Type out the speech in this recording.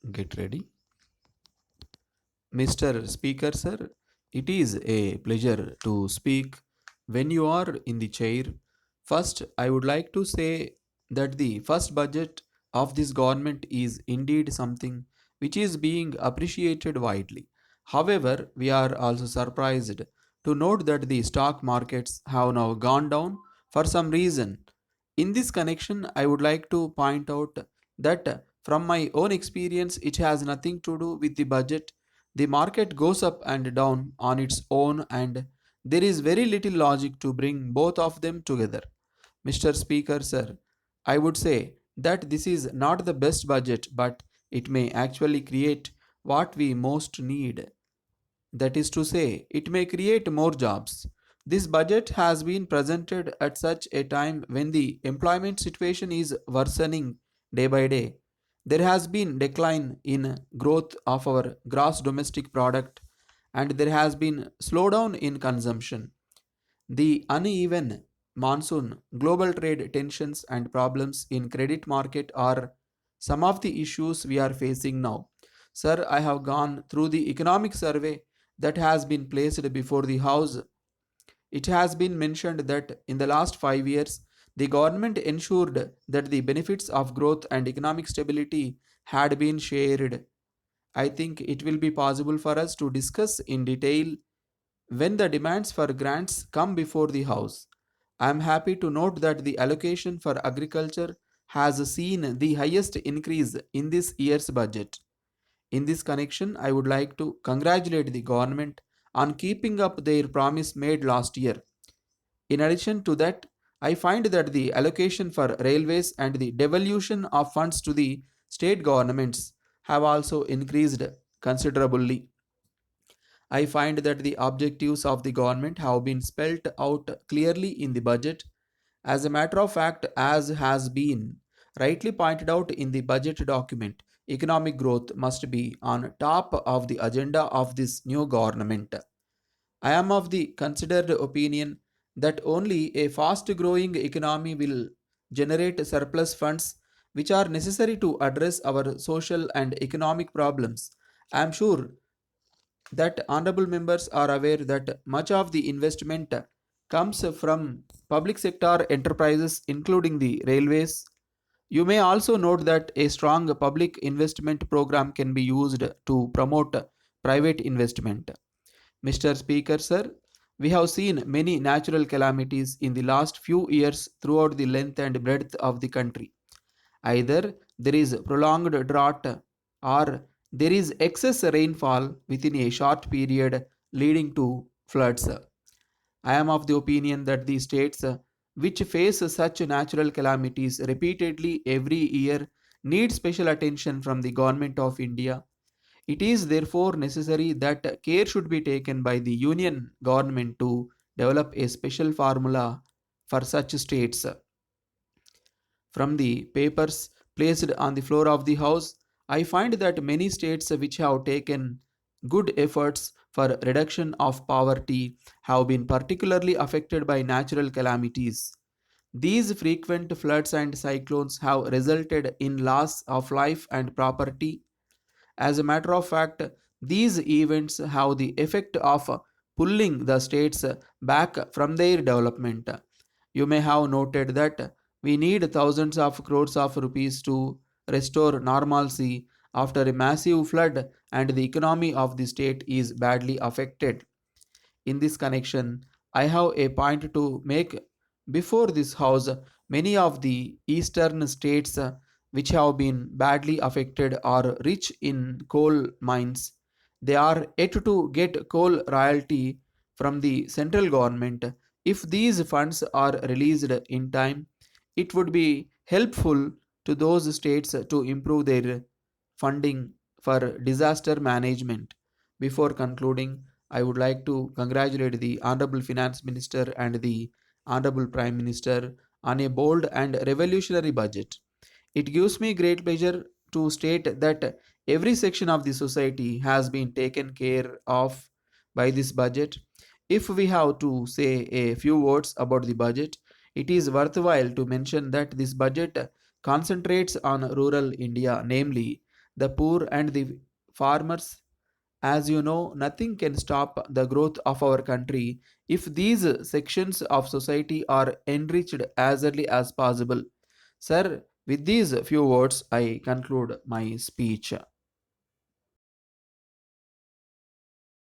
Get ready. Mr. Speaker, sir, it is a pleasure to speak when you are in the chair. First, I would like to say that the first budget of this government is indeed something which is being appreciated widely. However, we are also surprised to note that the stock markets have now gone down for some reason. In this connection, I would like to point out that from my own experience, it has nothing to do with the budget. The market goes up and down on its own, and there is very little logic to bring both of them together. Mr. Speaker, sir, I would say that this is not the best budget, but it may actually create what we most need. That is to say, it may create more jobs. This budget has been presented at such a time when the employment situation is worsening day by day. There has been decline in growth of our gross domestic product and there has been slowdown in consumption. The uneven monsoon, global trade tensions and problems in credit market are some of the issues we are facing now. Sir, I have gone through the economic survey that has been placed before the house. It has been mentioned that in the last 5 years the government ensured that the benefits of growth and economic stability had been shared. I think it will be possible for us to discuss in detail when the demands for grants come before the House. I am happy to note that the allocation for agriculture has seen the highest increase in this year's budget. In this connection, I would like to congratulate the government on keeping up their promise made last year. In addition to that, I find that the allocation for railways and the devolution of funds to the state governments have also increased considerably. I find that the objectives of the government have been spelt out clearly in the budget. As a matter of fact, as has been rightly pointed out in the budget document, economic growth must be on top of the agenda of this new government. I am of the considered opinion that only a fast growing economy will generate surplus funds which are necessary to address our social and economic problems. I am sure that honorable members are aware that much of the investment comes from public sector enterprises including the railways. You may also note that a strong public investment program can be used to promote private investment. Mr. Speaker, sir, we have seen many natural calamities in the last few years throughout the length and breadth of the country. Either there is prolonged drought or there is excess rainfall within a short period leading to floods. I am of the opinion that the states which face such natural calamities repeatedly every year need special attention from the government of India. It is therefore necessary that care should be taken by the union government to develop a special formula for such states. From the papers placed on the floor of the House, I find that many states which have taken good efforts for reduction of poverty have been particularly affected by natural calamities. These frequent floods and cyclones have resulted in loss of life and property. As a matter of fact, these events have the effect of pulling the states back from their development. You may have noted that we need thousands of crores of rupees to restore normalcy after a massive flood and the economy of the state is badly affected. In this connection, I have a point to make. Before this house, many of the eastern states which have been badly affected are rich in coal mines. They are yet to get coal royalty from the central government. If these funds are released in time, it would be helpful to those states to improve their funding for disaster management. Before concluding, I would like to congratulate the Honorable Finance Minister and the Honorable Prime Minister on a bold and revolutionary budget. It gives me great pleasure to state that every section of the society has been taken care of by this budget. If we have to say a few words about the budget, it is worthwhile to mention that this budget concentrates on rural India, namely the poor, and the farmers. As you know, nothing can stop the growth of our country if these sections of society are enriched as early as possible. Sir, with these few words, I conclude my speech.